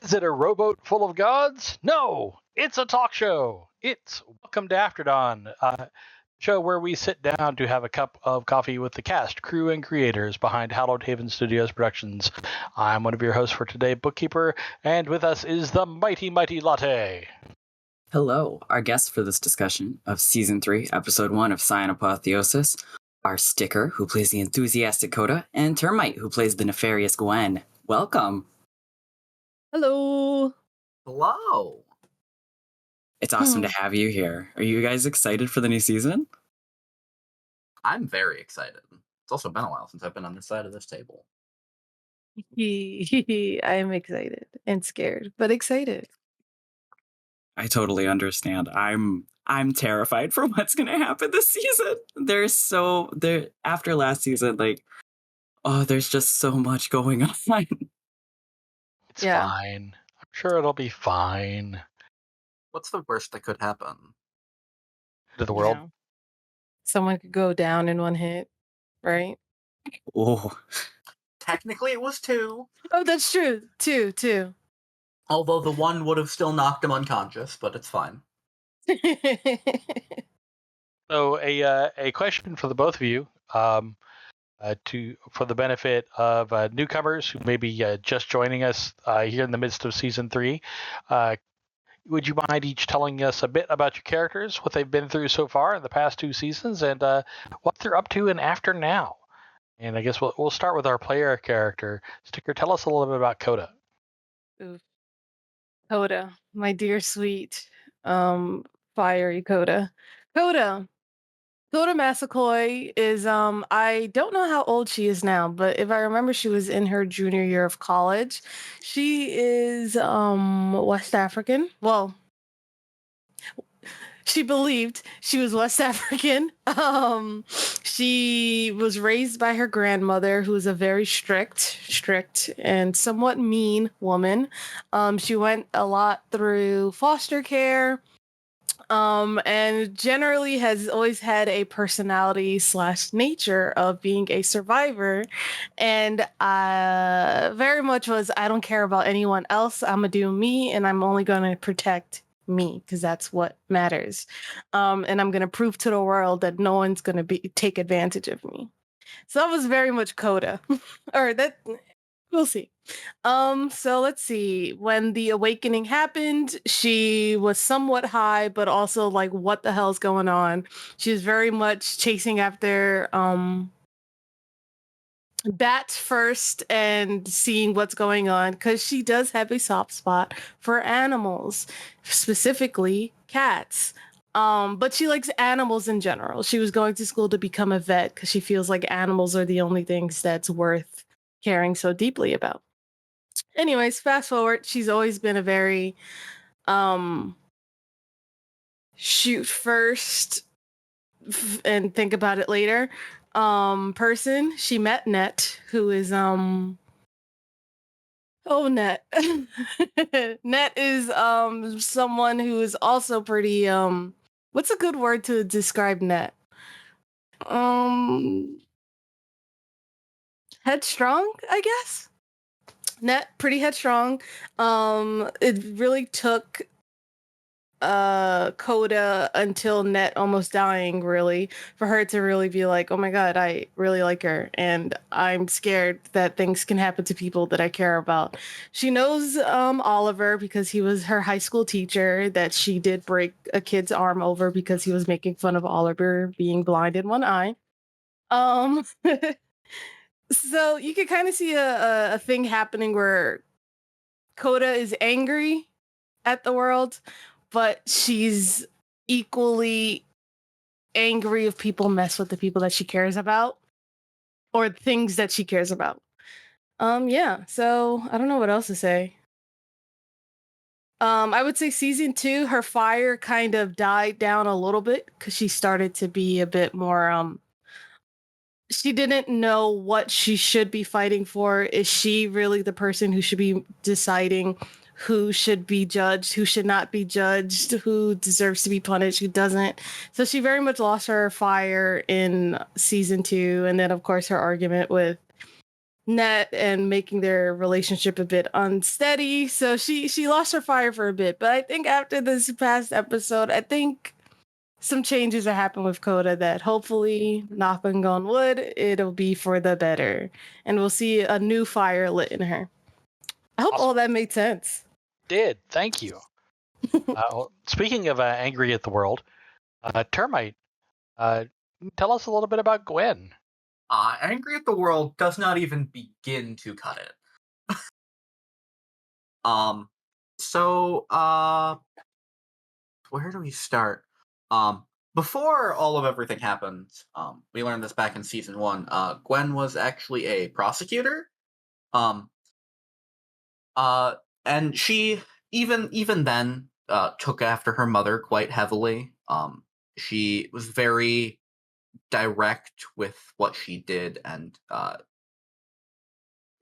Is it a rowboat full of gods? No, it's a talk show. It's Welcome to After Dawn, a show where we sit down to have a cup of coffee with the cast, crew, and creators behind Hallowed Haven Studios Productions. I'm one of your hosts for today, Bookkeeper, and with us is the mighty Latte. Hello, our guests for this discussion of Season 3, Episode 1 of Apotheosis are Sticker, who plays the enthusiastic Coda, and Termite, who plays the nefarious Gwen. Welcome! Hello! Hello! It's awesome to have you here. Are you guys excited for the new season? I'm very excited. It's also been a while since I've been on this side of this table. I'm excited and scared, but excited. I totally understand. I'm terrified for what's going to happen this season. After last season, there's just so much going on. It's fine. I'm sure it'll be fine. What's the worst that could happen? To the world? Yeah. Someone could go down in one hit, right? Oh. Technically, it was 2. Oh, that's true. 2. Although the one would have still knocked him unconscious, but it's fine. So a question for the both of you, for the benefit of newcomers who may be just joining us here in the midst of Season 3. Would you mind each telling us a bit about your characters, what they've been through so far in the past 2 seasons, and what they're up to and after now? And I guess we'll start with our player character. Sticker, tell us a little bit about Coda. Oof. Coda, my dear sweet, fiery Coda. Coda Massacoy is, I don't know how old she is now, but if I remember, she was in her junior year of college. She is, West African. Well, she believed she was West African. She was raised by her grandmother, who was a very strict and somewhat mean woman. She went a lot through foster care, and generally has always had a personality / nature of being a survivor. And very much was, I don't care about anyone else. I'm gonna do me, and I'm only gonna protect me because that's what matters. And I'm gonna prove to the world that no one's gonna take advantage of me. So that was very much Coda, or that we'll see. So let's see. When the awakening happened, she was somewhat high, but also like, what the hell's going on? She was very much chasing after Bat first and seeing what's going on, because she does have a soft spot for animals, specifically cats. But she likes animals in general. She was going to school to become a vet because she feels like animals are the only things that's worth caring so deeply about. Anyways, fast forward, she's always been a very shoot first and think about it later person. She met Net, who is Net. Net is someone who is also pretty what's a good word to describe Net? Headstrong, I guess. Net, pretty headstrong. It really took Coda until Net almost dying, really, for her to really be like, oh my god, I really like her, and I'm scared that things can happen to people that I care about. She knows Oliver because he was her high school teacher, that she did break a kid's arm over because he was making fun of Oliver being blind in one eye. So you can kind of see a thing happening where Coda is angry at the world, but she's equally angry if people mess with the people that she cares about or things that she cares about. So I don't know what else to say. I would say season 2, her fire kind of died down a little bit because she started to be a bit more she didn't know what she should be fighting for. Is she really the person who should be deciding who should be judged, who should not be judged, who deserves to be punished, who doesn't? So she very much lost her fire in season 2. And then, of course, her argument with Nat and making their relationship a bit unsteady. So she lost her fire for a bit. But I think after this past episode, I think some changes are happening with Coda that hopefully, knock on wood, it'll be for the better. And we'll see a new fire lit in her. I hope all that made sense. Did. Thank you. Speaking of angry at the world, Termite, tell us a little bit about Gwen. Angry at the world does not even begin to cut it. So, where do we start? Before all of everything happened, we learned this back in season 1, Gwen was actually a prosecutor. And she, even then, took after her mother quite heavily. She was very direct with what she did and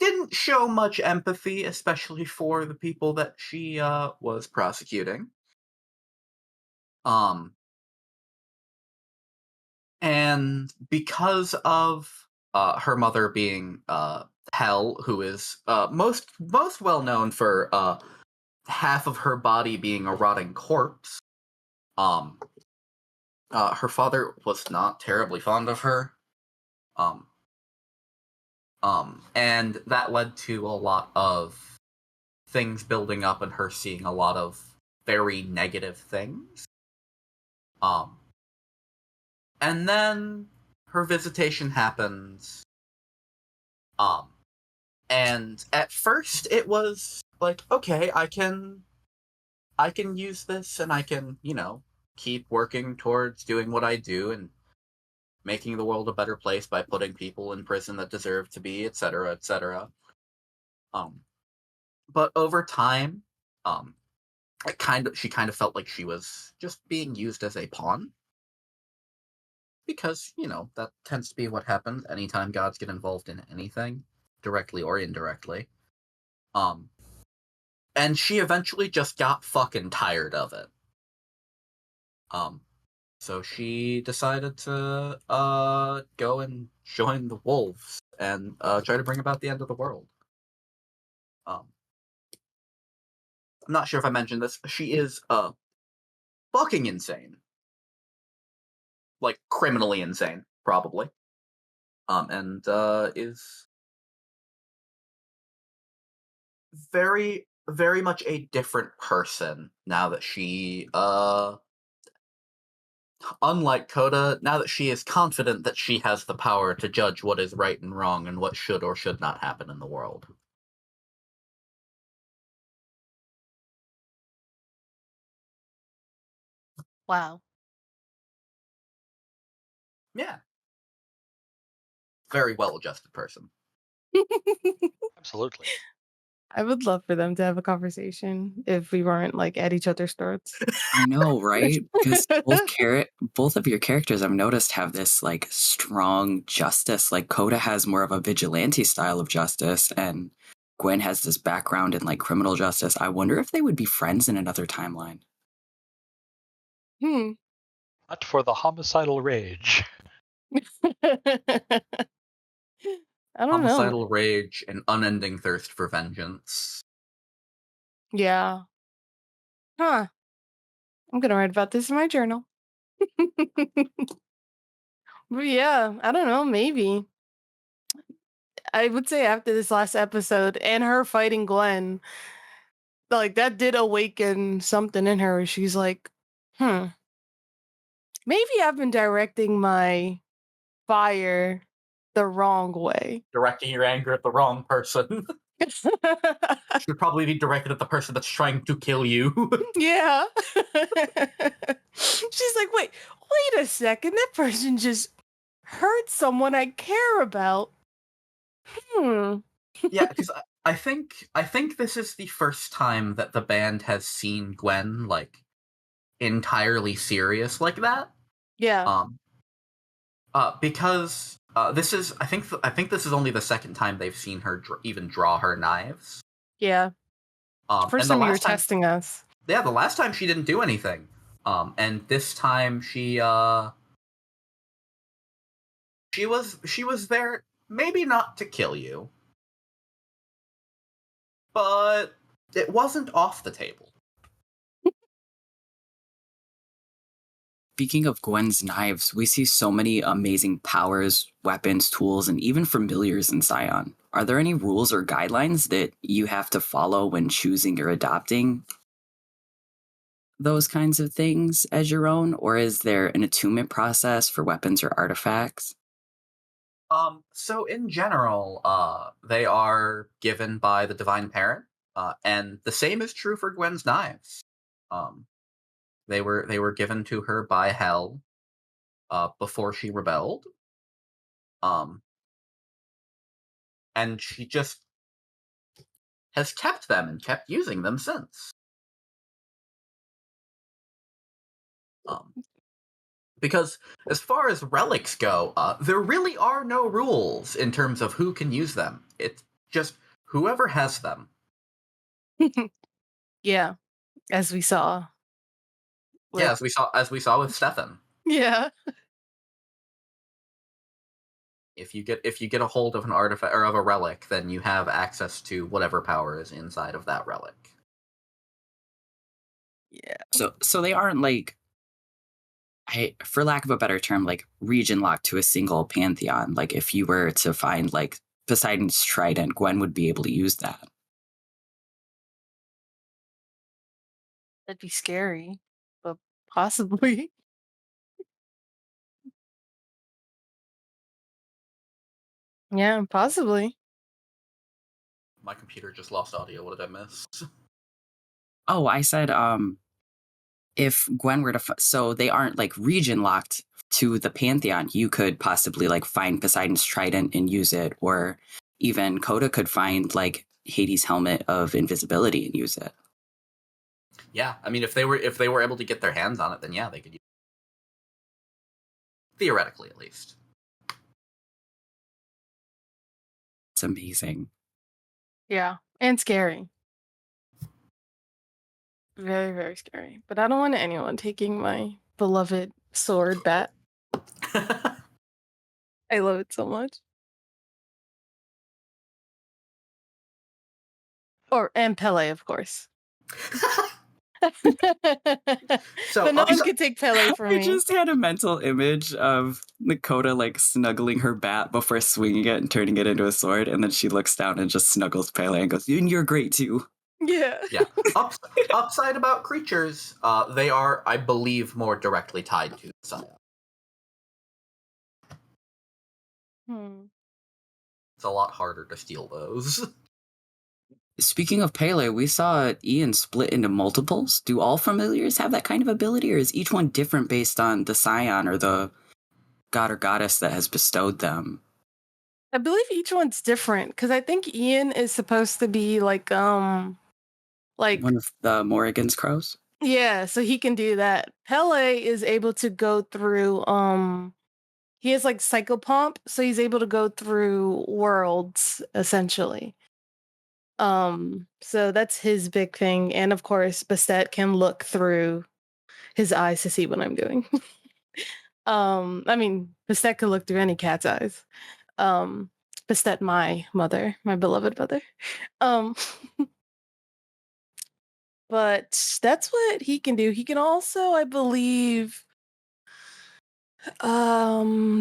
didn't show much empathy, especially for the people that she was prosecuting. And because of her mother being Hell, who is most well known for half of her body being a rotting corpse, her father was not terribly fond of her. And that led to a lot of things building up and her seeing a lot of very negative things. And then her visitation happens. And at first it was like, okay, I can use this and I can, keep working towards doing what I do and making the world a better place by putting people in prison that deserve to be, etc., etc. But over time, she kind of felt like she was just being used as a pawn. Because, that tends to be what happens anytime gods get involved in anything, directly or indirectly. And she eventually just got fucking tired of it. So she decided to go and join the wolves and try to bring about the end of the world. I'm not sure if I mentioned this. She is fucking insane. Like, criminally insane, probably. And is very, very much a different person now that she, unlike Coda, now that she is confident that she has the power to judge what is right and wrong and what should or should not happen in the world. Wow. Yeah. Very well-adjusted person. Absolutely. I would love for them to have a conversation if we weren't like at each other's throats. I know, right? Because both of your characters I've noticed have this like strong justice. Like Coda has more of a vigilante style of justice, and Gwen has this background in like criminal justice. I wonder if they would be friends in another timeline. Not for the homicidal rage. I don't know. Homicidal rage and unending thirst for vengeance. Yeah. Huh. I'm gonna write about this in my journal. But yeah, I don't know, maybe. I would say after this last episode and her fighting Gwen, like that did awaken something in her. She's like, maybe I've been directing my fire the wrong way. Directing your anger at the wrong person. Should probably be directed at the person that's trying to kill you. Yeah. She's like, wait a second. That person just hurt someone I care about. Yeah, because I think this is the first time that the band has seen Gwen like entirely serious like that. Yeah. Because this is I think this is only the second time they've seen her even draw her knives. Yeah. First time you were testing us. Yeah, the last time she didn't do anything. And this time she was there, maybe not to kill you, but it wasn't off the table. Speaking of Gwen's knives, we see so many amazing powers, weapons, tools, and even familiars in Scion. Are there any rules or guidelines that you have to follow when choosing or adopting those kinds of things as your own? Or is there an attunement process for weapons or artifacts? So in general, they are given by the Divine Parent, and the same is true for Gwen's knives. They were given to her by Hel, before she rebelled. And she just has kept them and kept using them since. Because as far as relics go, there really are no rules in terms of who can use them. It's just whoever has them. Yeah, as we saw. Yeah, as we saw with Stefan. Yeah. If you get a hold of an artifact or of a relic, then you have access to whatever power is inside of that relic. Yeah. So they aren't like, for lack of a better term, like region locked to a single pantheon. Like if you were to find like Poseidon's trident, Gwen would be able to use that. That'd be scary, but possibly. Yeah, possibly. My computer just lost audio. What did I miss? Oh, I said, if Gwen were to, so they aren't like region locked to the pantheon. You could possibly like find Poseidon's trident and use it, or even Coda could find like Hades' helmet of invisibility and use it. Yeah, I mean, if they were able to get their hands on it, then yeah, they could use it. Theoretically, at least. It's amazing. Yeah, and scary. Very, very scary. But I don't want anyone taking my beloved sword bat. I love it so much. And Pele, of course. So, but no one could take Pele from me. I just had a mental image of Dakota like snuggling her bat before swinging it and turning it into a sword, and then she looks down and just snuggles Pele and goes, "And you're great too." Yeah. Yeah. Upside about creatures, they are, I believe, more directly tied to Scion. It's a lot harder to steal those. Speaking of Pele, we saw Ian split into multiples. Do all familiars have that kind of ability, or is each one different based on the scion or the god or goddess that has bestowed them? I believe each one's different, because I think Ian is supposed to be like one of the Morrigan's crows? Yeah, so he can do that. Pele is able to go through he has like psychopomp, so he's able to go through worlds essentially. So that's his big thing, and of course Bastet can look through his eyes to see what I'm doing. I mean, Bastet can look through any cat's eyes. Bastet, my mother, my beloved mother. But that's what he can do. He can also, I believe,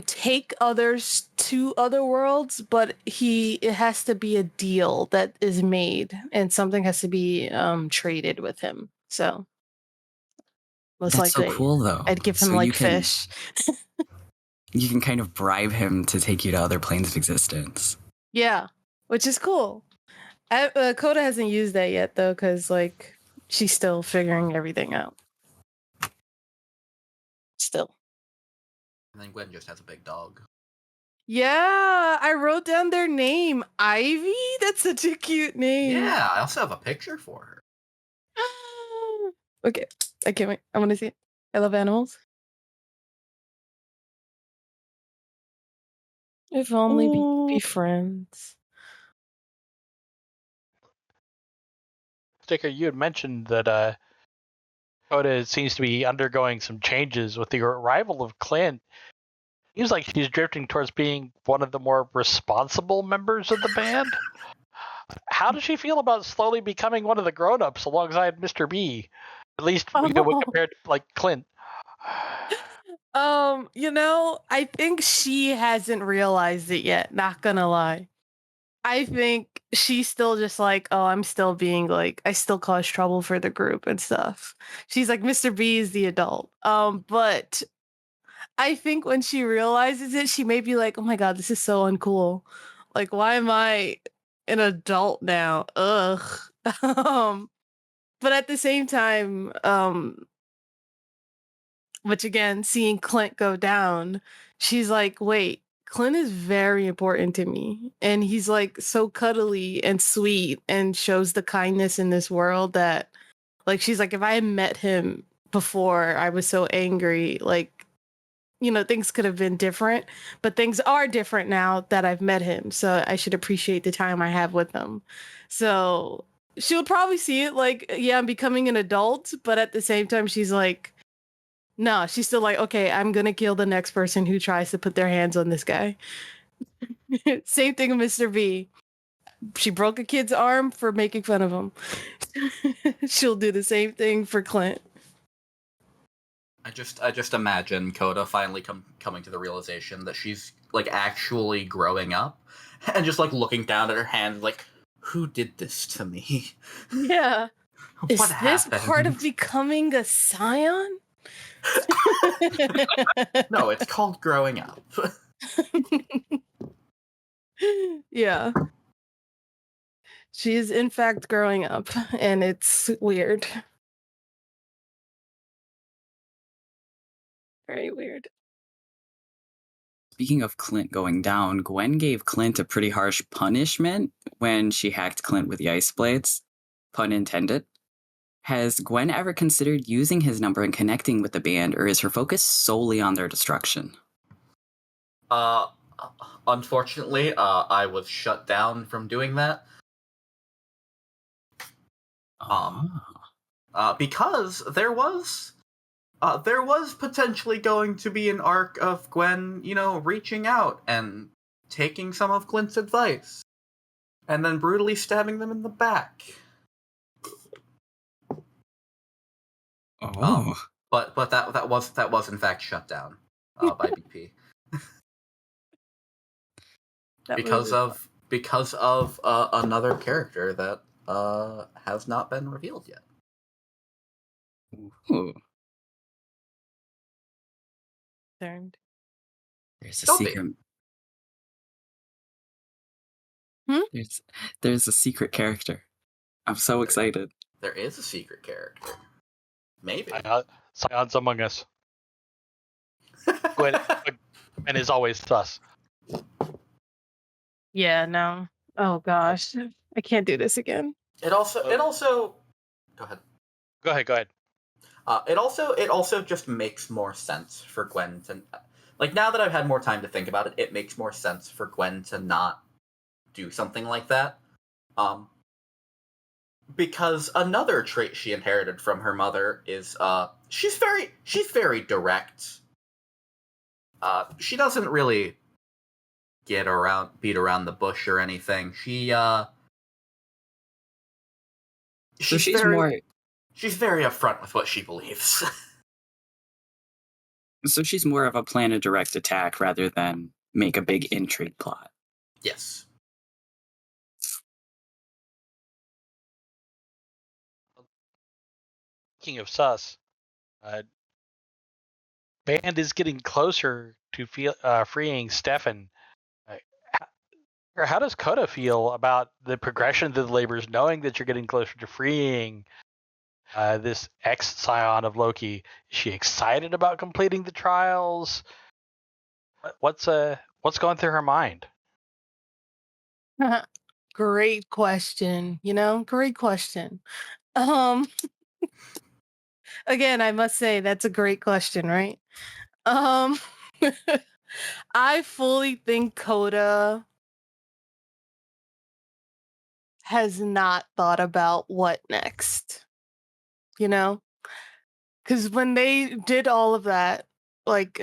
take others to other worlds, but it has to be a deal that is made, and something has to be traded with him. So most That's likely, so cool, though. I'd give him So like fish. You can kind of bribe him to take you to other planes of existence. Yeah, which is cool. Coda hasn't used that yet though, because like she's still figuring everything out. Still. And then Gwen just has a big dog. Yeah, I wrote down their name. Ivy? That's such a cute name. Yeah, I also have a picture for her. Okay, I can't wait. I want to see it. I love animals. If only we could be friends. Sticker, you had mentioned that Coda seems to be undergoing some changes with the arrival of Clint. Seems like she's drifting towards being one of the more responsible members of the band. How does she feel about slowly becoming one of the grown-ups alongside Mr. B? At least when compared to like Clint. I think she hasn't realized it yet, not gonna lie. I think she's still just like, oh, I'm still being like, I still cause trouble for the group and stuff. She's like, Mr. B is the adult. But I think when she realizes it, she may be like, oh my God, this is so uncool. Like, why am I an adult now? Ugh. But at the same time, which again, seeing Clint go down, she's like, wait, Clint is very important to me. And he's like so cuddly and sweet and shows the kindness in this world that, like, she's like, if I had met him before I was so angry, like, things could have been different, but things are different now that I've met him. So I should appreciate the time I have with him. So she'll probably see it like, yeah, I'm becoming an adult, but at the same time, she's like, no, she's still like, okay, I'm gonna kill the next person who tries to put their hands on this guy. Same thing with Mr. V. She broke a kid's arm for making fun of him. She'll do the same thing for Clint. I just imagine Coda finally coming to the realization that she's like actually growing up, and just like looking down at her hand, like, who did this to me? Yeah. What Is this happened? part of becoming a scion? No, it's called growing up. Yeah. She is in fact growing up, and it's weird. Very weird. Speaking of Clint going down, Gwen gave Clint a pretty harsh punishment when she hacked Clint with the ice blades. Pun intended. Has Gwen ever considered using his number and connecting with the band, or is her focus solely on their destruction? Unfortunately, I was shut down from doing that. Because there was potentially going to be an arc of Gwen, reaching out and taking some of Clint's advice, and then brutally stabbing them in the back. But that was in fact shut down by BP because of another character that has not been revealed yet. Ooh. There's a secret. There's a secret character. I'm so excited. There is a secret character. Maybe. Scions among us. Gwen is always sus. Yeah, no. Oh gosh. I can't do this again. It also go ahead. Go ahead. It also just makes more sense for Gwen to, like, now that I've had more time to think about it, it makes more sense for Gwen to not do something like that. Because another trait she inherited from her mother is she's very direct. She doesn't really beat around the bush or anything. She's very upfront with what she believes. So she's more of a plan a direct attack rather than make a big intrigue plot. Yes. Speaking of sus, Band is getting closer to freeing Stefan. How does Coda feel about the progression of the labors, knowing that you're getting closer to freeing this ex-scion of Loki? Is she excited about completing the trials? What's going through her mind? Great question. Great question. Again, I must say that's a great question, right? I fully think Coda has not thought about what next. Because when they did all of that, like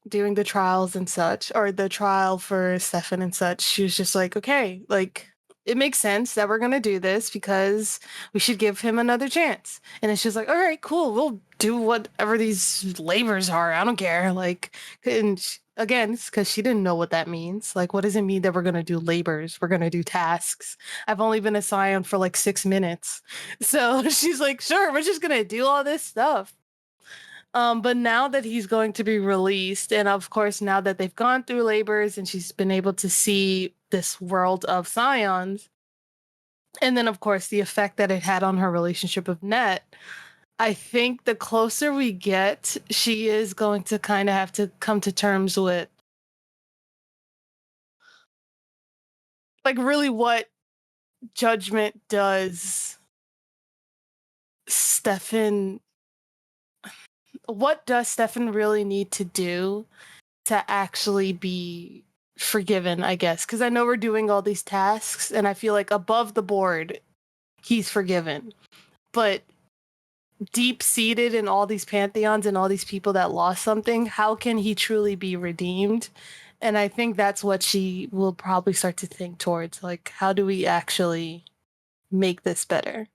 doing the trials and such, or the trial for Stefan and such, she was just like, okay, like, it makes sense that we're going to do this because we should give him another chance. And it's just like, all right, cool. We'll do whatever these labors are. I don't care. Like, and again, it's because she didn't know what that means. Like, what does it mean that we're going to do labors? We're going to do tasks. I've only been a scion for like 6 minutes. So she's like, sure, we're just going to do all this stuff. But now that he's going to be released, and of course, now that they've gone through labors and she's been able to see this world of scions, and then of course the effect that it had on her relationship with Net, I think the closer we get, she is going to kind of have to come to terms with like really what judgment does Stefan what does Stefan really need to do to actually be forgiven, I guess? Because I know we're doing all these tasks, and I feel like above the board, he's forgiven. But deep seated in all these pantheons and all these people that lost something, how can he truly be redeemed? And I think that's what she will probably start to think towards. Like, how do we actually make this better?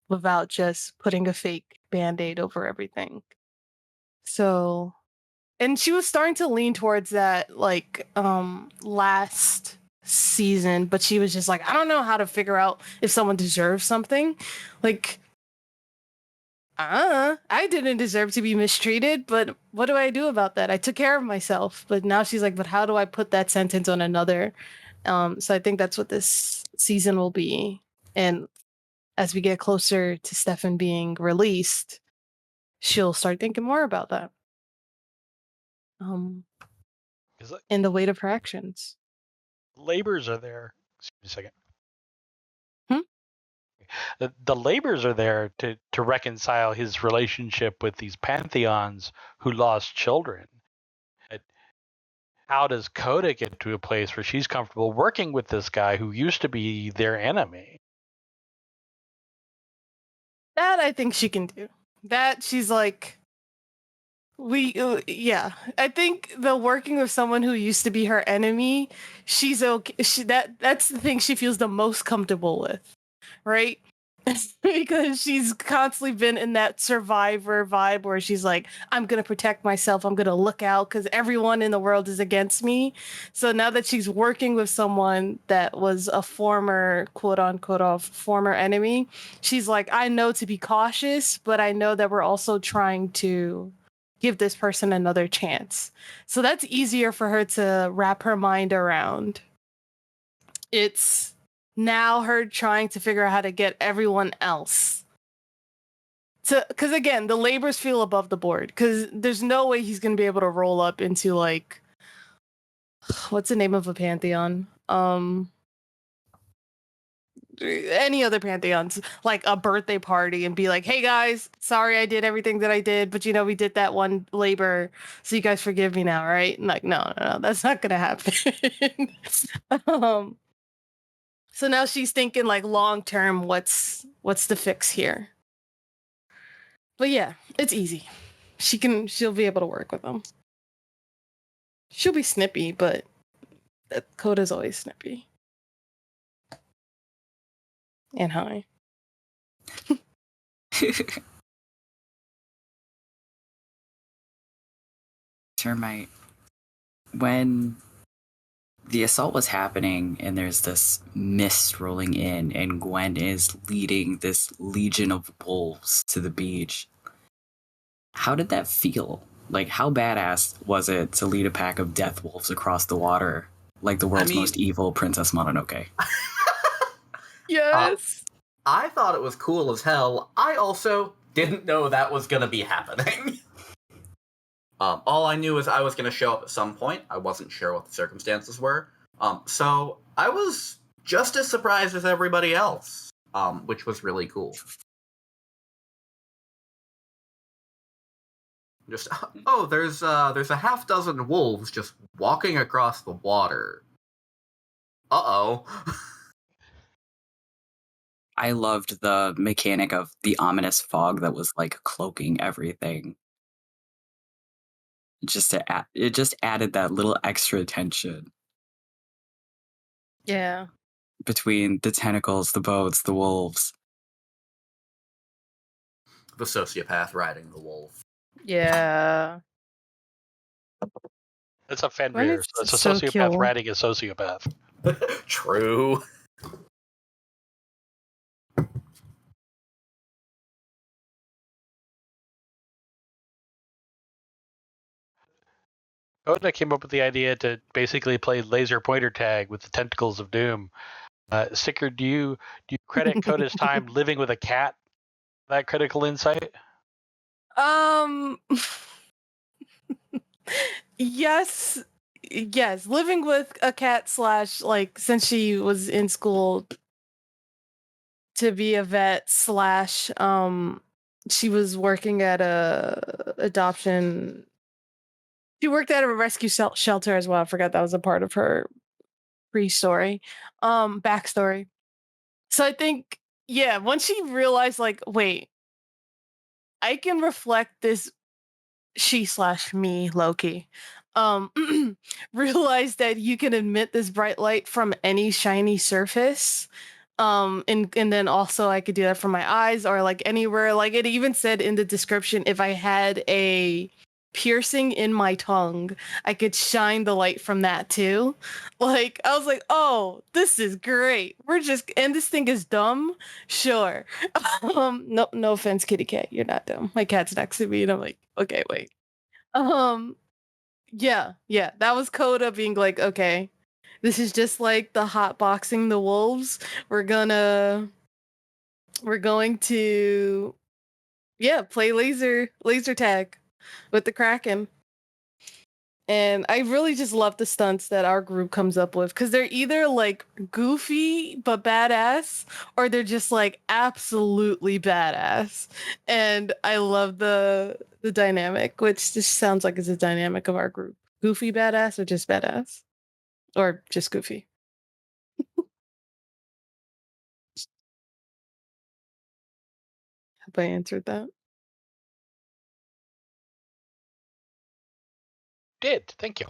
Without just putting a fake band-aid over everything. So, and she was starting to lean towards that like last season, but she was just like, I don't know how to figure out if someone deserves something. Like, I didn't deserve to be mistreated, but what do I do about that? I took care of myself. But now she's like, but how do I put that sentence on another? So I think that's what this season will be. And as we get closer to Stefan being released, she'll start thinking more about that. In the weight of her actions. Labors are there. Excuse me a second. Hmm? The labors are there to reconcile his relationship with these pantheons who lost children. How does Coda get to a place where she's comfortable working with this guy who used to be their enemy? That I think she can do. That she's like, yeah. I think the working with someone who used to be her enemy, she's okay. That's the thing she feels the most comfortable with, right? Because she's constantly been in that survivor vibe where she's like, I'm gonna protect myself, I'm gonna look out because everyone in the world is against me. So now that she's working with someone that was a former quote unquote former enemy, she's like, I know to be cautious, but I know that we're also trying to give this person another chance. So that's easier for her to wrap her mind around. It's now her trying to figure out how to get everyone else to, because again, the labors feel above the board because there's no way he's going to be able to roll up into like, what's the name of a pantheon? Any other pantheons, like a birthday party, and be like, hey guys, sorry I did everything that I did, but you know, we did that one labor, so you guys forgive me now, right? And like, no, that's not gonna happen. So now she's thinking like long term, what's the fix here? But yeah, it's easy. She'll be able to work with them. She'll be snippy, but Coda's always snippy. And high. Termite, when the assault was happening and there's this mist rolling in and Gwen is leading this legion of wolves to the beach, how did that feel? Like, how badass was it to lead a pack of death wolves across the water like the world's most evil Princess Mononoke? Yes. I thought it was cool as hell. I also didn't know that was going to be happening. All I knew is I was going to show up at some point. I wasn't sure what the circumstances were. So I was just as surprised as everybody else, which was really cool. Just, oh, there's a half dozen wolves just walking across the water. Uh-oh. I loved the mechanic of the ominous fog that was like cloaking everything. It just added that little extra tension. Yeah. between the tentacles, the boats, the wolves. The sociopath riding the wolf. Yeah. It's a Gwen Fenrir, is so it's a so sociopath cool. riding a sociopath. True. Coda came up with the idea to basically play laser pointer tag with the tentacles of doom. Sticker, do you credit Coda's time living with a cat that critical insight? Yes. Yes. Living with a cat / like since she was in school to be a vet / she was working at a adoption. She worked at a rescue shelter as well. I forgot that was a part of her pre-story, backstory. So I think, yeah, once she realized, like, wait, I can reflect this she / me Loki. Realized that you can emit this bright light from any shiny surface. And then also I could do that from my eyes or like anywhere. Like it even said in the description, if I had a piercing in my tongue, I could shine the light from that too. Like I was like, oh, this is great. And this thing is dumb. Sure. No offense, kitty cat. You're not dumb. My cat's next to me, and I'm like, okay, wait. Um, yeah, that was Coda being like, okay, this is just like the hot boxing the wolves. We're going to play laser tag with the Kraken. And I really just love the stunts that our group comes up with because they're either like goofy but badass, or they're just like absolutely badass. And I love the dynamic, which just sounds like it's a dynamic of our group. Goofy badass or just badass? Or just goofy. Hope I answered that. Did, thank you.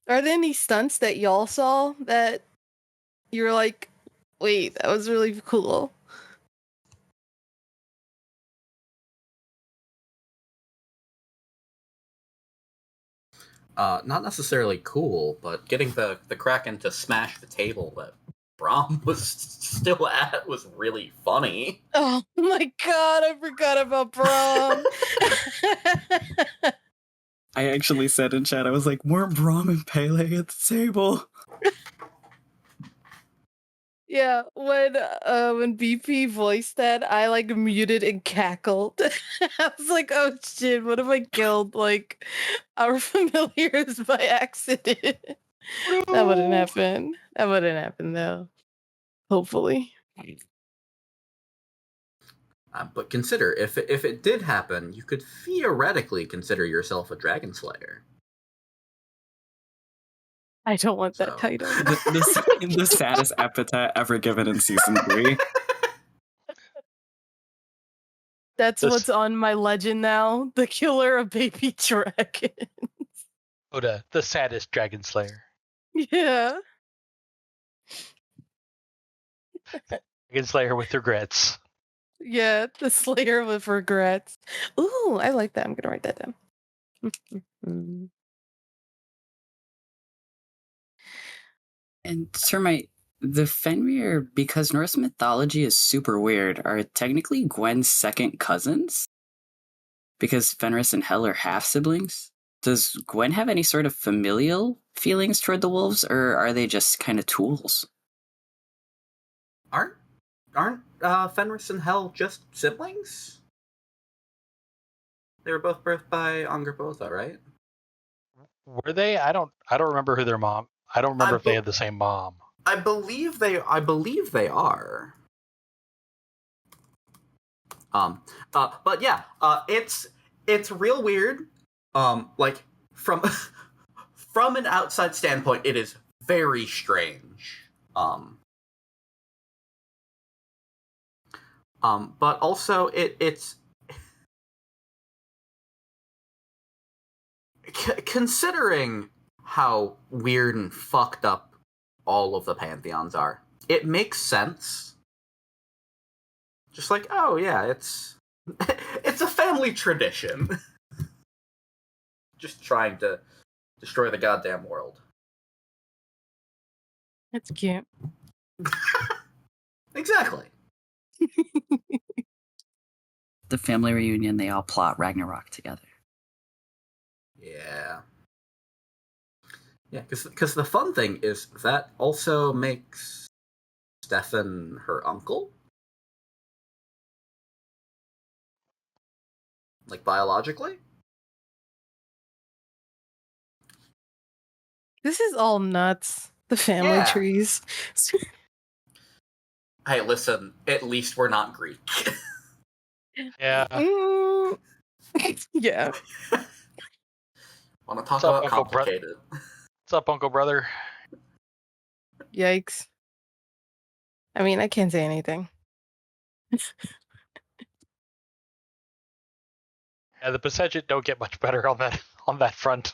Are there any stunts that y'all saw that you're like, wait, that was really cool? Not necessarily cool, but getting the Kraken to smash the table that Brahm was still at was really funny. Oh my god, I forgot about Brahm. I actually said in chat, I was like, weren't Brahm and Pele at the table? Yeah, when BP voiced that, I like muted and cackled. I was like, oh shit, what if I killed like our familiars by accident? That wouldn't happen. That wouldn't happen though. Hopefully. But consider, if it did happen, you could theoretically consider yourself a Dragon Slayer. I don't want that So. title. The saddest epithet ever given in season 3. That's what's on my legend now. The killer of baby dragon. Coda, the saddest dragon slayer. Yeah. Dragon slayer with regrets. Yeah, the slayer with regrets. Ooh, I like that. I'm gonna write that down. And Termite, the Fenrir, because Norse mythology is super weird, are technically Gwen's second cousins? Because Fenris and Hel are half-siblings? Does Gwen have any sort of familial feelings toward the wolves, or are they just kind of tools? Aren't Fenris and Hel just siblings? They were both birthed by Angrboda, right? Were they? I don't remember who their mom. I don't remember if they had the same mom. I believe they are. But yeah, it's real weird. Like from from an outside standpoint, it is very strange. But also it's considering how weird and fucked up all of the pantheons are. It makes sense. Just like, oh yeah, it's it's a family tradition. Just trying to destroy the goddamn world. That's cute. Exactly. The family reunion, they all plot Ragnarok together. Yeah. Yeah, because the fun thing is that also makes Stefan her uncle. Like, biologically? This is all nuts. The family Yeah. trees. Hey, listen, at least we're not Greek. Yeah. Mm. Yeah. Want to talk What's up, about Uncle complicated? What's up, Uncle Brother? Yikes. I mean, I can't say anything. Yeah, the Pasejet don't get much better on that front.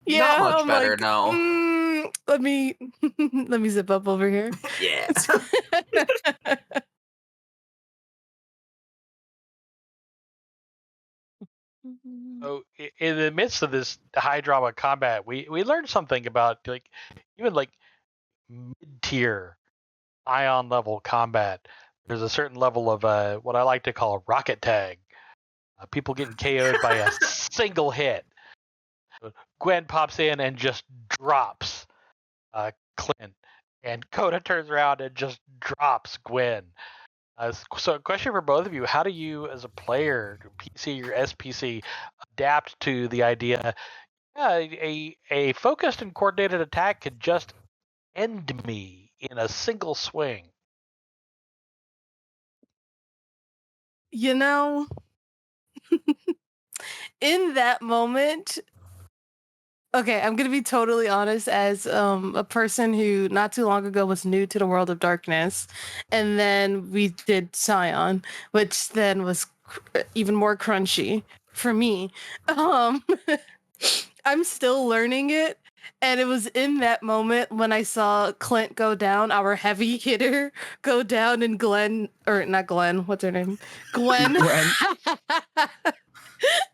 Yeah, Not much I'm better, like, no. let me let me zip up over here. Yeah. So in the midst of this high drama combat, we learned something about like even like mid-tier ion level combat. There's a certain level of what I like to call rocket tag. People getting KO'd by a single hit. Gwen pops in and just drops Clint, and Coda turns around and just drops Gwen. So, a question for both of you: how do you, as a player, PC or SPC, adapt to the idea? Yeah, a focused and coordinated attack could just end me in a single swing. You know, in that moment, okay, I'm gonna be totally honest as a person who not too long ago was new to the world of darkness, and then we did Scion, which then was even more crunchy for me. Um, I'm still learning it, and it was in that moment when I saw Clint go down, our heavy hitter go down, and Glenn, or not Glenn, what's her name? Gwen. Gwen.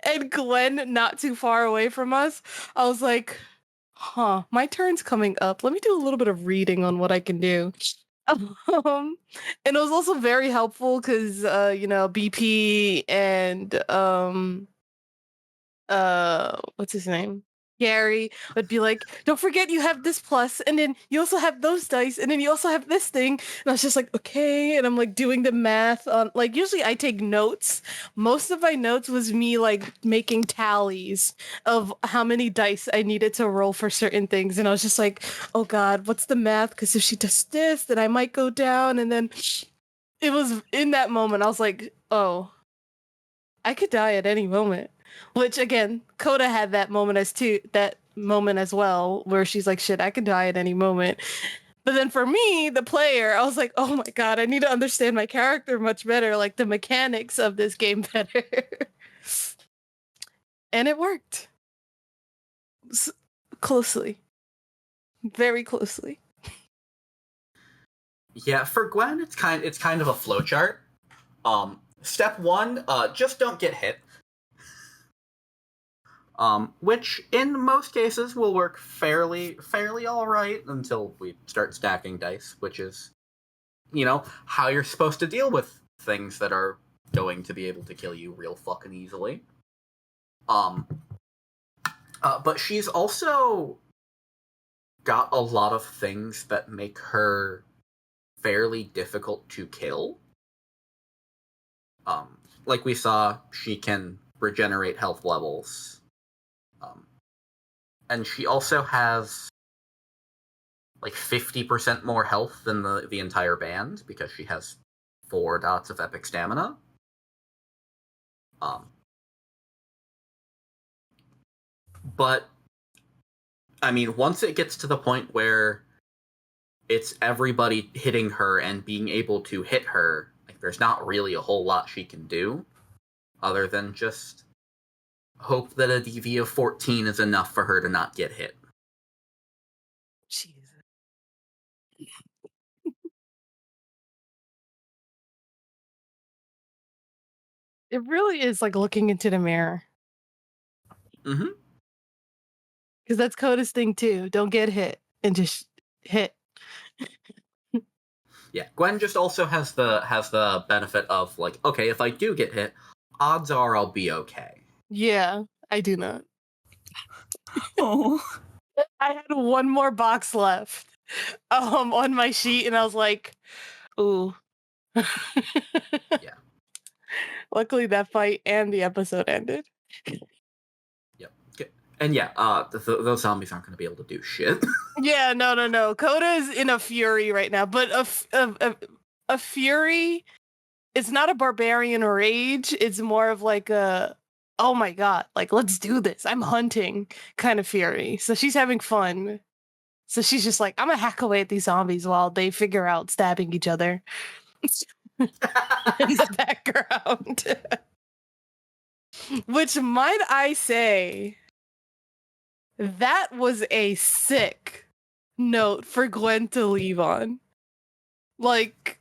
And Gwen not too far away from us. I was like, huh, my turn's coming up. Let me do a little bit of reading on what I can do. And it was also very helpful because BP and what's his name? Gary would be like, don't forget you have this plus, and then you also have those dice, and then you also have this thing. And I was just like, okay. And I'm like doing the math on, like, usually I take notes. Most of my notes was me like making tallies of how many dice I needed to roll for certain things. And I was just like, oh God, what's the math? Because if she does this, then I might go down. And then it was in that moment, I was like, oh, I could die at any moment. Which again, Coda had that moment as well, where she's like, shit, I could die at any moment. But then for me, the player, I was like, oh my God, I need to understand my character much better, like the mechanics of this game better. And it worked. Closely. Very closely. Yeah, for Gwen, it's kind of a flowchart. Step 1, just don't get hit. Which in most cases will work fairly all right until we start stacking dice, which is, how you're supposed to deal with things that are going to be able to kill you real fucking easily. But she's also got a lot of things that make her fairly difficult to kill. Like we saw, she can regenerate health levels. And she also has like 50% more health than the entire band because she has 4 dots of epic stamina. But I mean, once it gets to the point where it's everybody hitting her and being able to hit her, like there's not really a whole lot she can do other than just hope that a DV of 14 is enough for her to not get hit. It really is like looking into the mirror. Mm-hmm. Because that's Coda's thing too. Don't get hit and just hit. Yeah, Gwen just also has the benefit of like, okay, if I do get hit, odds are I'll be okay. Yeah, I do not. Oh. I had one more box left on my sheet, and I was like, ooh. Yeah. Luckily, that fight and the episode ended. Yep. Okay. And yeah, those zombies aren't going to be able to do shit. Yeah, no. Coda is in a fury right now, but a fury. It's not a barbarian rage. It's more of like a, oh my god, like let's do this. I'm hunting kind of fury. So she's having fun. So she's just like, I'm gonna hack away at these zombies while they figure out stabbing each other in the background. Which, might I say, that was a sick note for Gwen to leave on. Like,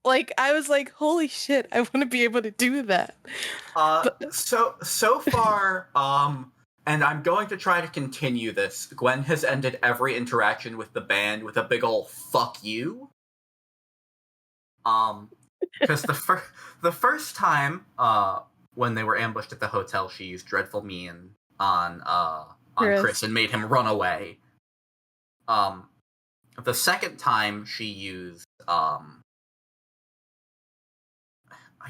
like I was like, holy shit, I want to be able to do that. So far, and I'm going to try to continue this. Gwen has ended every interaction with the band with a big ol' fuck you. Because the first time, when they were ambushed at the hotel, she used Dreadful Mean on Chris and made him run away. The second time she used, I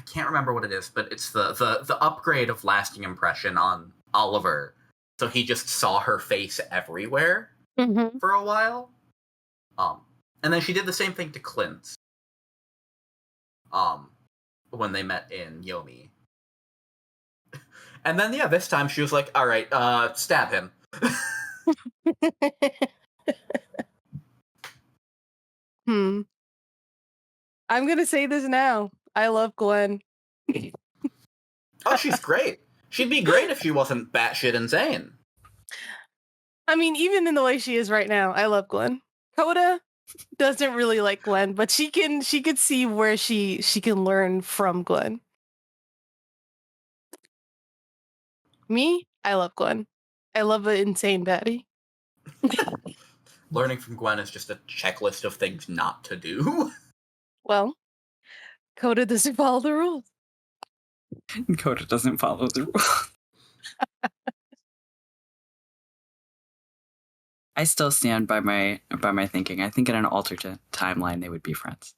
can't remember what it is, but it's the upgrade of lasting impression on Oliver. So he just saw her face everywhere for a while. And then she did the same thing to Clint. When they met in Yomi. And then, yeah, this time she was like, alright, stab him. I'm gonna say this now. I love Gwen. Oh, she's great. She'd be great if she wasn't batshit insane. I mean, even in the way she is right now, I love Gwen. Coda doesn't really like Gwen, but she could see where she can learn from Gwen. Me, I love Gwen. I love an insane baddie. Learning from Gwen is just a checklist of things not to do. Well, Coda doesn't follow the rules. Coda doesn't follow the rules. I still stand by my thinking. I think in an alternate timeline they would be friends.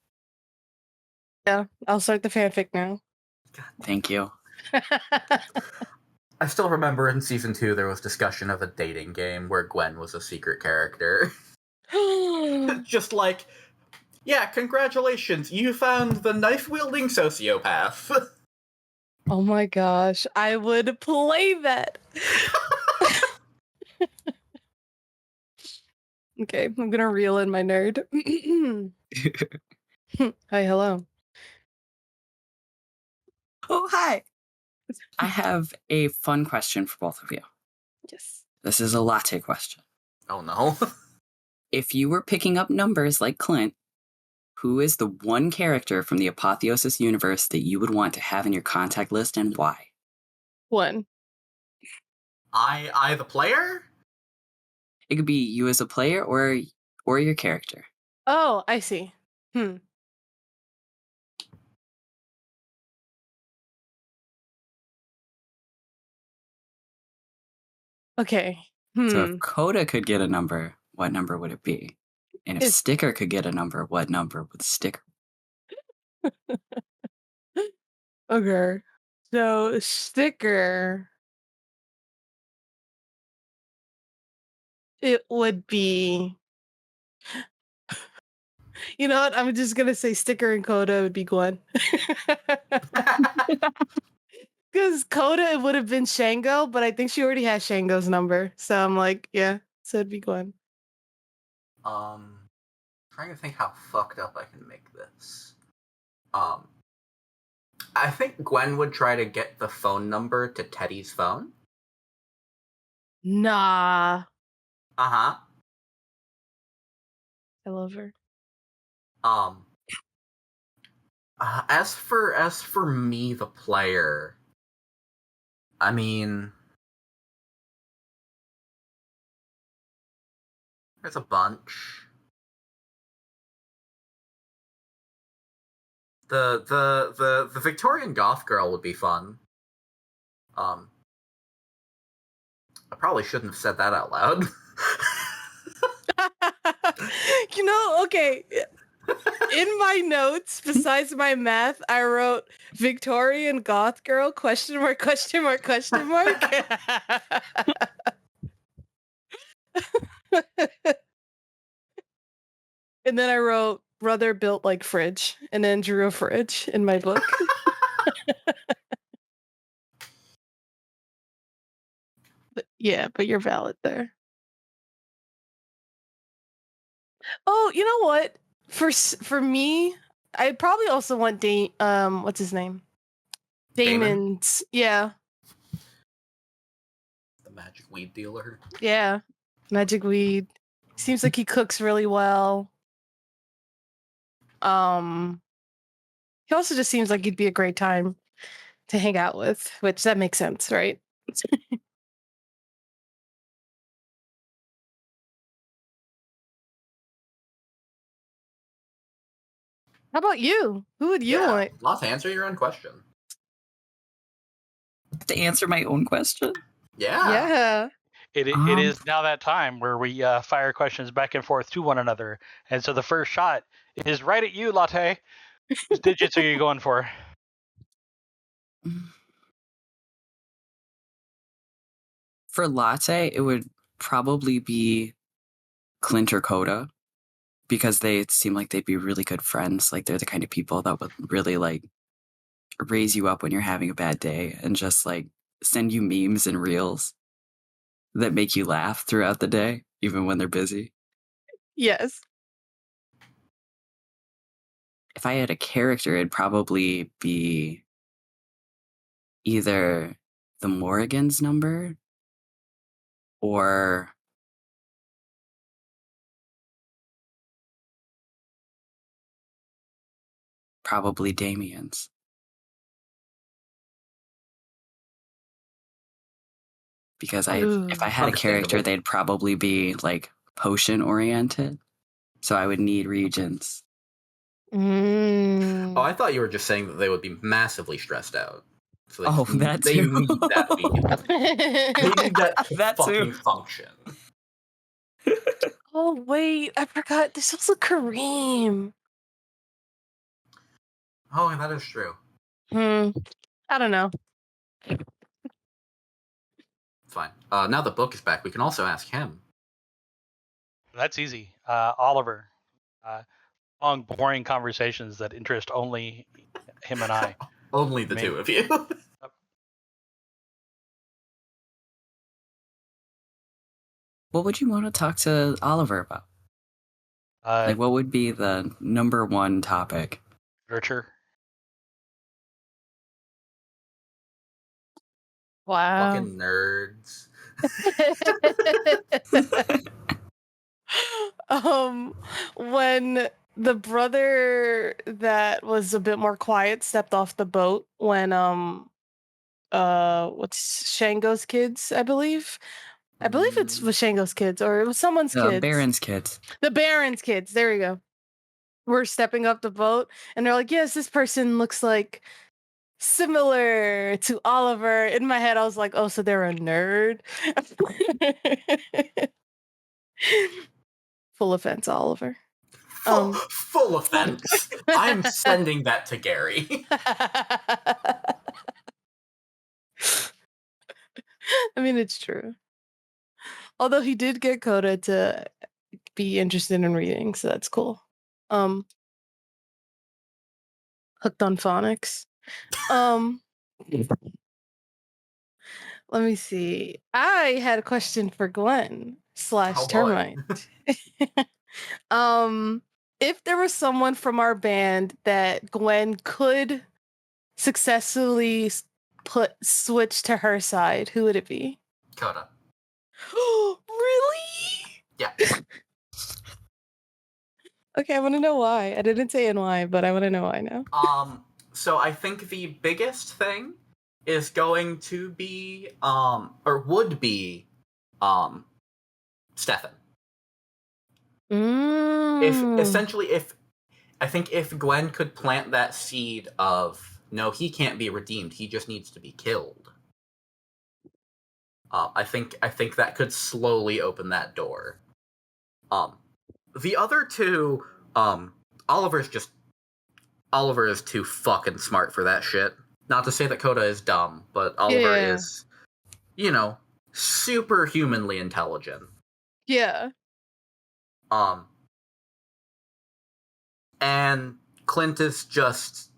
Yeah, I'll start the fanfic now. Thank you. I still remember in season 2 there was discussion of a dating game where Gwen was a secret character. Just like, yeah, congratulations, you found the knife-wielding sociopath. Oh my gosh, I would play that. Okay, I'm gonna reel in my nerd. Hi, hello. Oh, hi. I have a fun question for both of you. Yes. This is a latte question. Oh no. If you were picking up numbers like Clint, who is the one character from the Apotheosis universe that you would want to have in your contact list and why? One. I the player? It could be you as a player or your character. Oh, I see. Okay. So if Coda could get a number, what number would it be? And if Sticker could get a number, what number would Sticker? Okay. So Sticker, it would be. You know what? I'm just gonna say Sticker and Coda would be Gwen. Because Coda would have been Shango, but I think she already has Shango's number. So I'm like, yeah, so it'd be Gwen. Trying to think how fucked up I can make this. I think Gwen would try to get the phone number to Teddy's phone. Nah. Uh-huh. I love her. As for me, the player, I mean, there's a bunch. The Victorian goth girl would be fun. I probably shouldn't have said that out loud. Okay. In my notes, besides my math, I wrote Victorian goth girl, question mark, question mark, question mark. And then I wrote brother built like fridge, and then drew a fridge in my book. But you're valid there. Oh, you know what? For me, I probably also want what's his name? Damon's. Yeah. The magic weed dealer. Yeah. Magic weed. Seems like he cooks really well. He also just seems like he'd be a great time to hang out with, which that makes sense, right? How about you? Who would you want? Let's answer your own question. To answer my own question? Yeah. It is now that time where we fire questions back and forth to one another. And so the first shot is right at you, Latte. Whose digits are you going for? For Latte, it would probably be Clint or Coda, because they seem like they'd be really good friends. Like, they're the kind of people that would really, like, raise you up when you're having a bad day and just, like, send you memes and reels that make you laugh throughout the day, even when they're busy. Yes. If I had a character, it'd probably be either the Morrigan's number or probably Damien's. Because if I had a character, they'd probably be like potion oriented. So I would need regions. Oh, I thought you were just saying that they would be massively stressed out. So that they too. need that medium. They need that to That fucking too. function. Oh wait, I forgot. There's also Kareem. Oh, that is true. I don't know. Fine. Now the book is back, we can also ask him. That's easy. Oliver. Long, boring conversations that interest only him and I. Only the two of you. What would you want to talk to Oliver about? Like, what would be the number one topic? Literature. Wow. Fucking nerds. When the brother that was a bit more quiet stepped off the boat when what's Shango's kids, I believe it was Shango's kids, or it was someone's kids. Baron's kids. The Baron's kids, there we go. We're stepping off the boat and they're like, yes, this person looks like similar to Oliver. In my head I was like, oh, so they're a nerd. Full offense, Oliver. Full offense. I'm sending that to Gary. I mean, it's true. Although he did get Coda to be interested in reading, so that's cool. Hooked on phonics. Let me see. I had a question for Gwen / Termite. If there was someone from our band that Gwen could successfully switch to her side, who would it be? Coda. Really? Yeah. Okay, I want to know why. I didn't say why, but I want to know why now. So I think the biggest thing is going to be, or would be, Stefan. If I think if Gwen could plant that seed of, no, he can't be redeemed, he just needs to be killed. I think that could slowly open that door. The other two, Oliver is too fucking smart for that shit. Not to say that Coda is dumb, but Oliver is, superhumanly intelligent. Yeah. And Clint just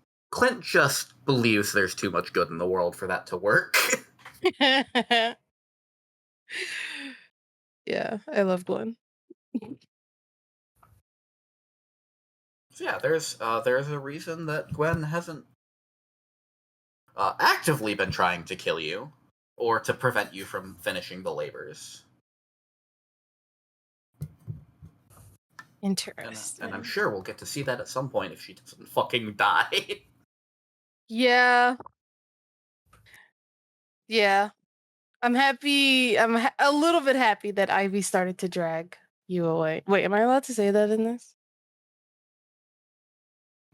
believes there's too much good in the world for that to work. Yeah, I love Gwen. So yeah, there's a reason that Gwen hasn't actively been trying to kill you, or to prevent you from finishing the labors. Interesting. And I'm sure we'll get to see that at some point if she doesn't fucking die. Yeah. Yeah. I'm happy. I'm a little bit happy that Ivy started to drag you away. Wait, am I allowed to say that in this?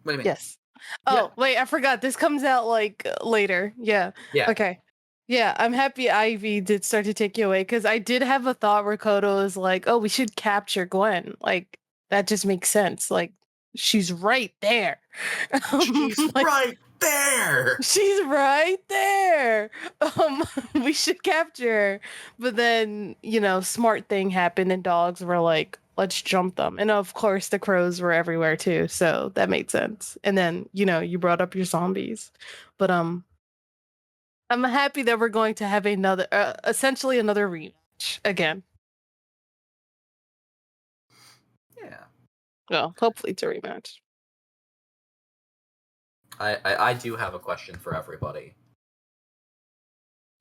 What do you mean? Yes. Oh, wait, I forgot. This comes out like later. Yeah. Yeah. Okay. Yeah, I'm happy Ivy did start to take you away because I did have a thought where Kodo was like, oh, we should capture Gwen. Like, that just makes sense. Like, she's right there. She's like, right there! She's right there. We should capture her. But then, smart thing happened and dogs were like, let's jump them. And of course the crows were everywhere too, so that made sense. And then, you brought up your zombies. But I'm happy that we're going to have essentially another rematch again. Yeah. Well, hopefully it's a rematch. I do have a question for everybody.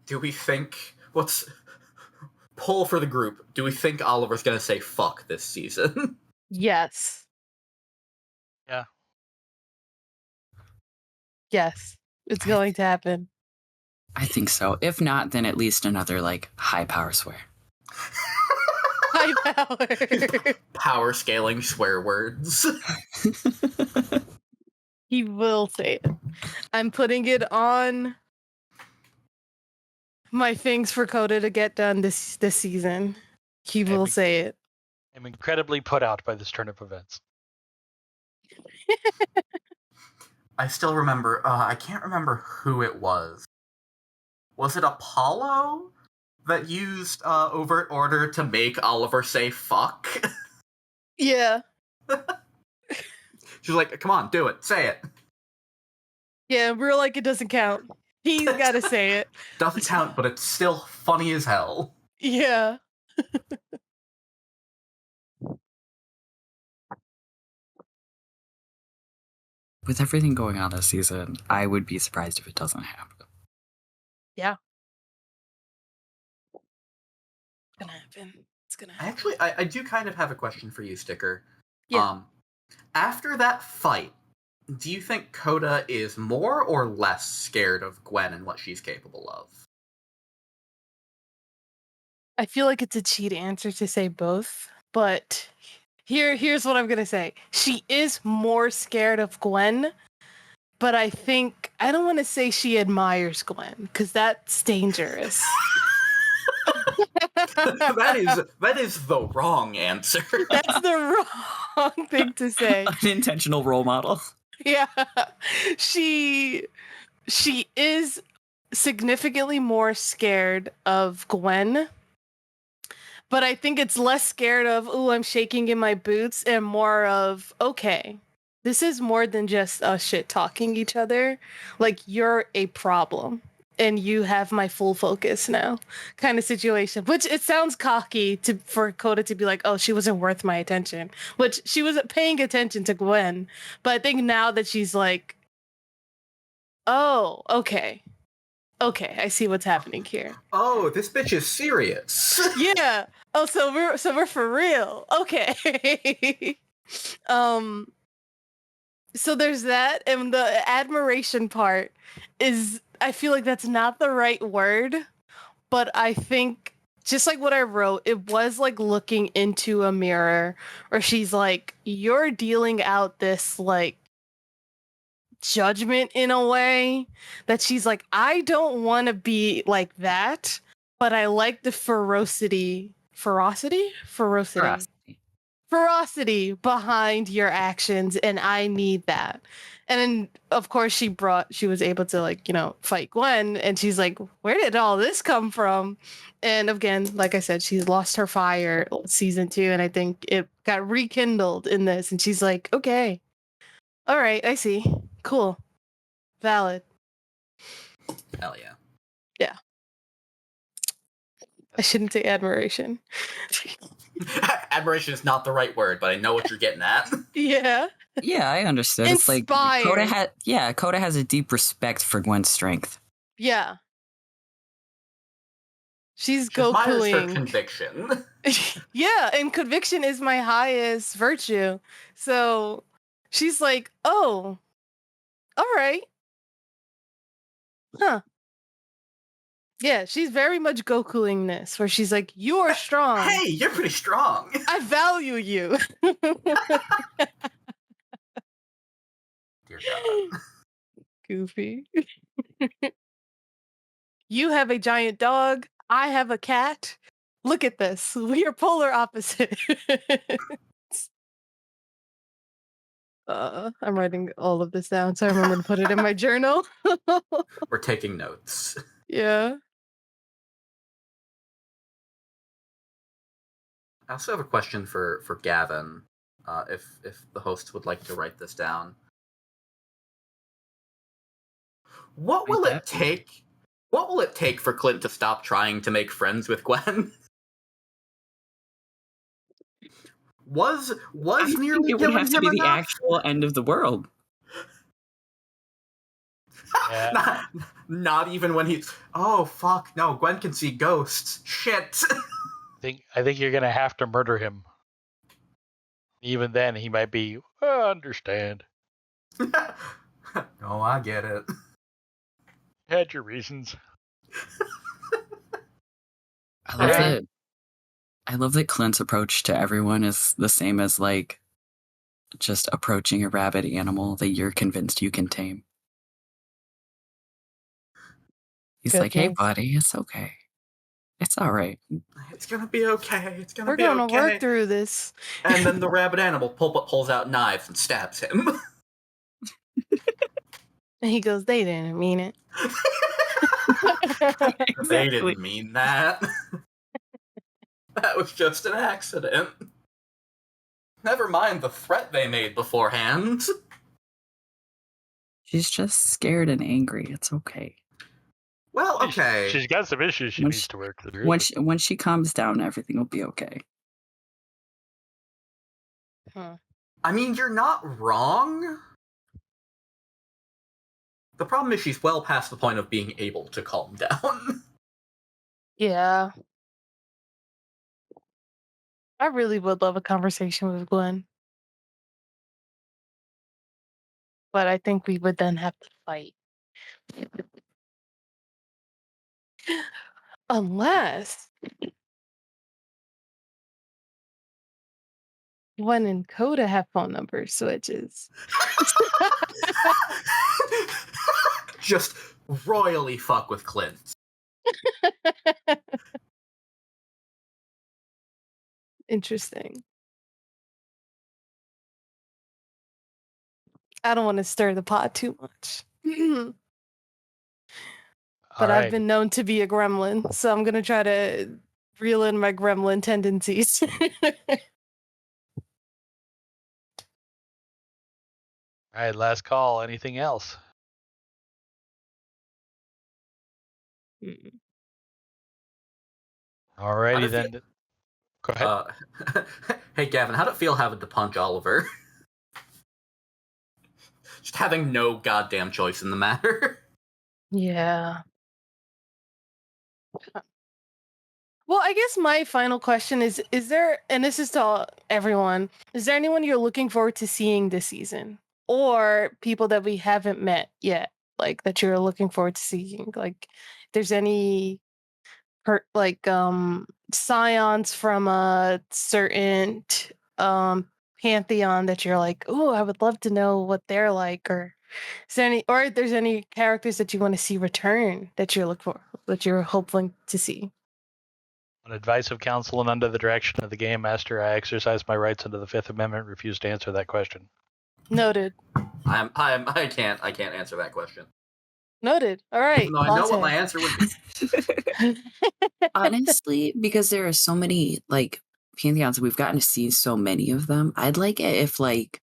Do we think... Poll for the group. Do we think Oliver's gonna say fuck this season? Yes. Yeah. Yes. It's going to happen. I think so. If not, then at least another, high power swear. High power. Power scaling swear words. He will say it. I'm putting it on my things for Coda to get done this season. He will say it. I'm incredibly put out by this turn of events. I still remember, I can't remember who it was. Was it Apollo that used overt order to make Oliver say fuck? Yeah. She's like, come on, do it, say it. Yeah, we're like, it doesn't count. He's got to say it. Doesn't count, but it's still funny as hell. Yeah. With everything going on this season, I would be surprised if it doesn't happen. Yeah. It's gonna happen. It's gonna happen. Actually, I do kind of have a question for you, Sticker. Yeah. After that fight, do you think Coda is more or less scared of Gwen and what she's capable of? I feel like it's a cheat answer to say both, but here's what I'm gonna say. She is more scared of Gwen, but I don't want to say she admires Gwen because that's dangerous. that is the wrong answer. That's the wrong thing to say. Unintentional role model. Yeah. She is significantly more scared of Gwen. But I think it's less scared of, ooh, I'm shaking in my boots, and more of, okay, this is more than just us shit talking each other. Like, you're a problem, and you have my full focus now, kind of situation. Which it sounds cocky for Coda to be like, oh, she wasn't worth my attention. Which she wasn't paying attention to Gwen. But I think now that she's like, oh, okay. Okay, I see what's happening here. Oh, this bitch is serious. Yeah. Oh, so we're for real. Okay. Um, so there's that, and the admiration part is, I feel like that's not the right word, but I think just like what I wrote, it was like looking into a mirror, or she's like, you're dealing out this like judgment in a way that she's like, I don't want to be like that, but I like the ferocity behind your actions, and I need that. And then of course she was able to, like, fight Gwen, and she's like, where did all this come from? And again, like I said, she lost her fire season 2, and I think it got rekindled in this, and she's like, okay, all right, I see, cool, valid. Hell yeah. Yeah. I shouldn't say admiration. Admiration is not the right word, but I know what you're getting at. Yeah. Yeah, I understood. It's like Inspired. Coda has a deep respect for Gwen's strength. Yeah. She's She admires her Gokuing. conviction. Yeah, and conviction is my highest virtue. So she's like, oh, all right. Huh. Yeah, she's very much Gokuing this, where she's like, you are strong. Hey, you're pretty strong. I value you. Dear God. Goofy. You have a giant dog. I have a cat. Look at this. We are polar opposites. I'm writing all of this down so I remember to put it in my journal. We're taking notes. Yeah. I also have a question for Gavin, if the host would like to write this down. What will it take? What will it take for Clint to stop trying to make friends with Gwen? Was nearly it would killing have to him be the enough? actual end of the world. Yeah. Not even when he's. Oh fuck! No, Gwen can see ghosts. Shit. I think you're gonna have to murder him. Even then, he might be. Understand. No, I get it. Had your reasons. I love that Clint's approach to everyone is the same as, like, just approaching a rabid animal that you're convinced you can tame. He's like, hey, buddy, it's okay. It's all right. It's gonna be okay. It's gonna We're be gonna okay. work through this. And then the rabid animal pulls out knives and stabs him. And he goes, they didn't mean it. They didn't mean that. That was just an accident. Never mind the threat they made beforehand. She's just scared and angry. It's okay. Well, okay. She's got some issues she needs to work through. When she calms down, everything will be okay. Huh. I mean, you're not wrong. The problem is she's well past the point of being able to calm down. Yeah. I really would love a conversation with Gwen. But I think we would then have to fight. Unless Gwen and Coda have phone number switches. Just royally fuck with Clint. Interesting. I don't want to stir the pot too much. But I've been known to be a gremlin, so I'm going to try to reel in my gremlin tendencies. All right, last call. Anything else? Alrighty then. Go ahead. Hey, Gavin, how'd it feel having to punch Oliver? Just having no goddamn choice in the matter. Yeah. Well, I guess my final question is there, and this is to everyone, is there anyone you're looking forward to seeing this season? Or people that we haven't met yet, like that you're looking forward to seeing? Like, if there's any scions from a certain pantheon that you're like, oh, I would love to know what they're like, or is there any, or if there's any characters that you want to see return that you're hoping to see? On advice of counsel and under the direction of the game master, I exercise my rights under the Fifth Amendment. Refuse to answer that question. Noted. I can't answer that question. Noted. All right. Even though I know what my answer would be. Honestly, because there are so many like pantheons, we've gotten to see so many of them. I'd like it if like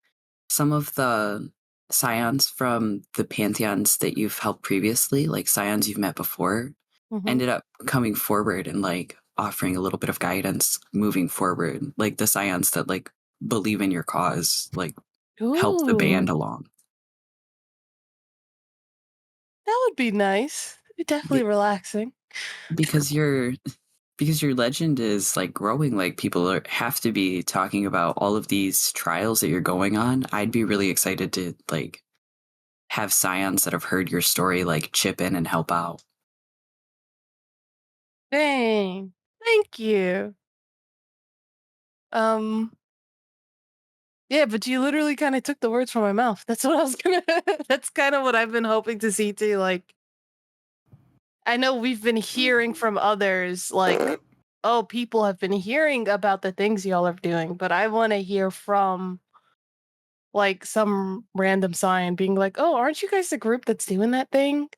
some of the scions from the pantheons that you've helped previously, like scions you've met before, ended up coming forward and like offering a little bit of guidance moving forward. Like the scions that like believe in your cause, like help the band along. That would be nice. Definitely relaxing. Because your legend is like growing, like people have to be talking about all of these trials that you're going on. I'd be really excited to like have scions that have heard your story like chip in and help out. Dang. Thank you. Yeah, but you literally kind of took the words from my mouth. That's what I was gonna that's kind of what I've been hoping to see too. Like, I know we've been hearing from others, like, oh, people have been hearing about the things y'all are doing, but I want to hear from like some random scion being like, oh, aren't you guys the group that's doing that thing?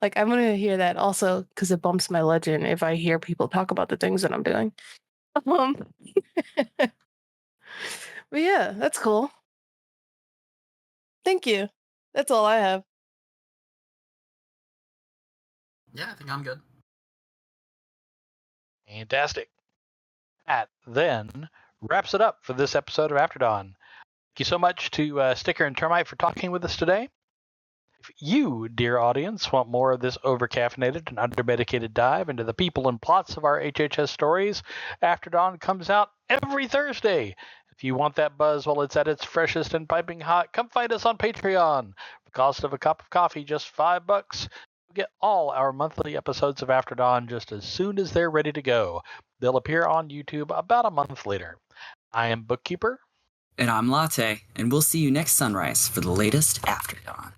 Like, I'm gonna hear that also because it bumps my legend if I hear people talk about the things that I'm doing. But yeah, that's cool. Thank you. That's all I have. Yeah, I think I'm good. Fantastic. That then wraps it up for this episode of After Dawn. Thank you so much to Sticker and Termite for talking with us today. If you, dear audience, want more of this overcaffeinated and undermedicated dive into the people and plots of our HHS stories, After Dawn comes out every Thursday. If you want that buzz while it's at its freshest and piping hot, come find us on Patreon. The cost of a cup of coffee, just $5. You'll get all our monthly episodes of After Dawn just as soon as they're ready to go. They'll appear on YouTube about a month later. I am Bookkeeper. And I'm Latte, and we'll see you next sunrise for the latest After Dawn.